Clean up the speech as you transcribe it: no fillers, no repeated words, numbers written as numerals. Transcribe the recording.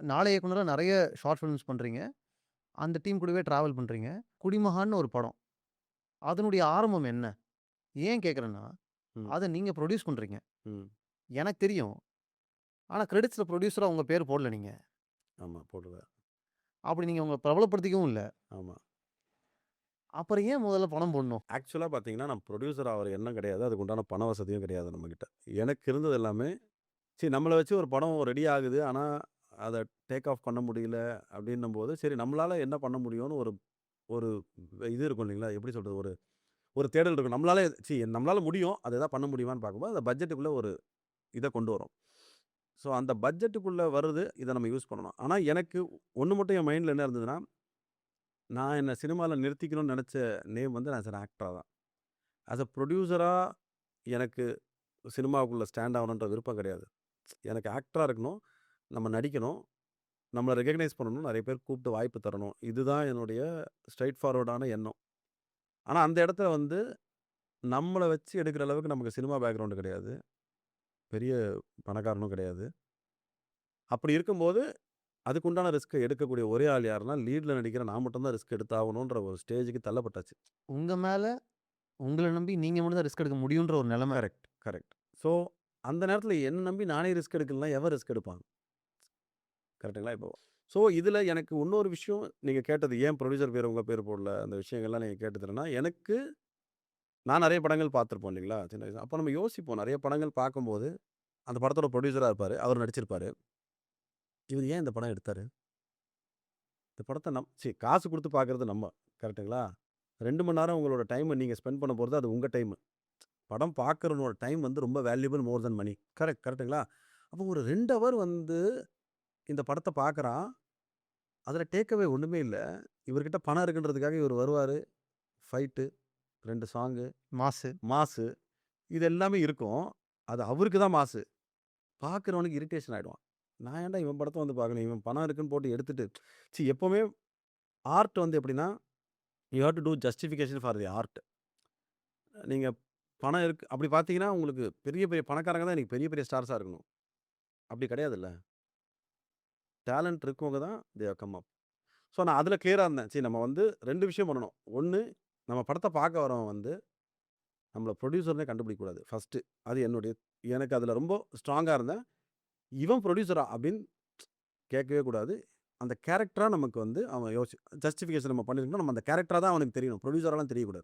நாளை இயக்குனரா நெறைய short films பண்றீங்க. அந்த டீம் கூடவே டிராவல் பண்றீங்க. குடிமகான்னு ஒரு படம். அதனுடைய ஆரம்பம் என்ன? ஏன் கேட்கிறேன்னா, ம், அத நீங்க புரொடியூஸ் பண்றீங்க. ம். எனக்கு தெரியும். ஆனா கிரெடிட்ஸ்ல புரொடியூசரா உங்க பேர் போடல நீங்க. ஆமா போடுவேன். அப்படி நீங்க உங்கள பிரபலப்படுத்திக்கவும் இல்ல. ஆமா. அப்புறம் ஏன் முதல்ல பணம் போடணும்? ஆக்சுவலா பார்த்தீங்கன்னா, நான் புரொடியூசர் ஆவற எண்ணம் கிடையாது. அதுக்கு உண்டான பண வசதியும் கிடையாது நம்மகிட்ட. எனக்கு இருந்தது எல்லாமே, சரி நம்மள வச்சு ஒரு படம் ரெடி ஆகுது. ஆனா, அத டேக் ஆஃப் பண்ண முடியல அப்படின்னும்போது, சரி நம்மளால என்ன பண்ண முடியும்னு ஒரு ஒரு இது இருக்கும் இல்லைங்களா? எப்படி சொல்றது? ஒரு ஒரு தேடல் இருக்கும். நம்மளால முடியும். அத எதாவது பண்ண முடியுமான்னு பார்க்கும்போது, அந்த பட்ஜெட்டுக்குள்ள ஒரு இத கொண்டு வரோம். ஸோ அந்த பட்ஜெட்டுக்குள்ள வருது. இத நம்ம யூஸ் பண்ணணும். ஆனா எனக்கு ஒண்ணு மட்டும் என் மைண்ட்ல என்ன இருந்ததுன்னா, நான் என்ன சினிமால நிறுத்திக்கணும்னு நெனச்ச நேம் வந்து ஆஸ் அன் ஆக்டரா தான். ஆஸ் அ புரொடியூசரா எனக்கு சினிமாவுக்குள்ள ஸ்டாண்ட் ஆகணுன்ற விருப்பம் கிடையாது. எனக்கு ஆக்டரா இருக்கணும். நம்ம நடிக்கணும். நம்மள ரெகக்னைஸ் பண்ணணும். நெறைய பேர் கூப்பிட்டு வாய்ப்பு தரணும். இதுதான் என்னுடைய ஸ்ட்ரெய்ட் ஃபார்வர்டான எண்ணம். ஆனா அந்த இடத்துல வந்து நம்மள வச்சு எடுக்கிற அளவுக்கு நமக்கு சினிமா பேக்ரவுண்ட் கிடையாது. பெரிய பணக்காரனும் கிடையாது. அப்படி இருக்கும்போது அதுக்கு உண்டான ரிஸ்க்க எடுக்கக்கூடிய ஒரே ஆள் யாருன்னா, லீட்ல நடிக்கிற நான் மட்டும் தான் ரிஸ்க் எடுத்தாகணுன்ற ஒரு ஸ்டேஜ்க்கு தள்ளப்பட்டாச்சு. உங்க மேல உங்கள நம்பி நீங்க மட்டும் தான் ரிஸ்க் எடுக்க முடியுன்ற ஒரு நெலைம. Correct, correct. ஸோ அந்த நேரத்துல என்ன நம்பி நானே ரிஸ்க் எடுக்கலன்னா, எவன் ரிஸ்க் எடுப்பான்? கரெக்ட்டுங்களா? இப்போ ஸோ இதுல எனக்கு இன்னொரு விஷயம் நீங்க கேட்டது ஏன் புரொடியூசர் பேரு உங்க பேரு போடல? அந்த விஷயங்கள்லாம் நீங்க கேட்டது என்னன்னா, எனக்கு நான் நெறைய படங்கள் பார்த்துருப்போம் இல்லைங்களா? சின்ன வயசுல. அப்ப நம்ம யோசிப்போம். நெறைய படங்கள் பார்க்கும்போது, அந்த படத்தோட புரொடியூசரா இருப்பாரு. அவரு நடிச்சிருப்பாரு. இவரு ஏன் இந்த படம் எடுத்தாரு? இந்த படத்த காசு குடுத்து பார்க்குறது நம்ம. கரெக்ட்டுங்களா? 2 மணி நேரம் உங்களோட டைம நீங்க ஸ்பெண்ட் பண்ண போறது அது உங்க டைமு. படம் பார்க்கிறவனோட டைம் வந்து ரொம்ப வேல்யூபிள் மோர் தென் மனி. கரெக்ட்டுங்களா? அப்போ ஒரு 2 ஹவர் வந்து இந்த படத்த பார்க்குறான். அதுல டேக் அவே ஒண்ணுமே இல்ல. இவர்கிட்ட பணம் இருக்குன்றதுக்காக இவரு வருவாரு. ஃபைட்டு, 2 சாங்கு, மாசு. மாஸு இது எல்லாமே இருக்கும். அது அவருக்கு தான் மாஸு. பார்க்கிறவனுக்கு இரிட்டேஷன் ஆயிடுவான். நான் ஏன்டா இவன் படத்த வந்து பார்க்கணும்? இவன் பணம் இருக்குன்னு போட்டு எடுத்துட்டு எப்பவுமே ஆர்ட் வந்து எப்படின்னா, you have to justification for the art. நீங்க பணம் இருக்கு அப்படி பார்த்தீங்கன்னா, உங்களுக்கு பெரிய பெரிய பணக்காரங்க தான் இன்னைக்கு பெரிய பெரிய ஸ்டார்ஸா இருக்கணும். அப்படி கிடையாதுல்ல. டேலண்ட் இருக்கவங்க தான் they have come up. So நான் அதில கிளியரா இருந்தேன். நம்ம வந்து 2 விஷயம் பண்ணணும். 1 நம்ம படத்த பார்க்க வரவன் வந்து நம்மள புரொடியூசர்னே கண்டுபிடிக்கக்கூடாது ஃபர்ஸ்ட்டு. அது எனக்கு அதில ரொம்ப ஸ்ட்ராங்கா இருந்தேன். இவன் புரொடியூசரா அப்படின்னு கேட்கவே கூடாது. அந்த கேரக்டரா நமக்கு வந்து அவன் ஜஸ்டிஃபிகேஷன் நம்ம பண்ணியிருக்கோம். நம்ம அந்த கேரக்டரா தான் அவனுக்கு தெரியணும். புரொடியூசராலாம் தெரியக்கூடாது.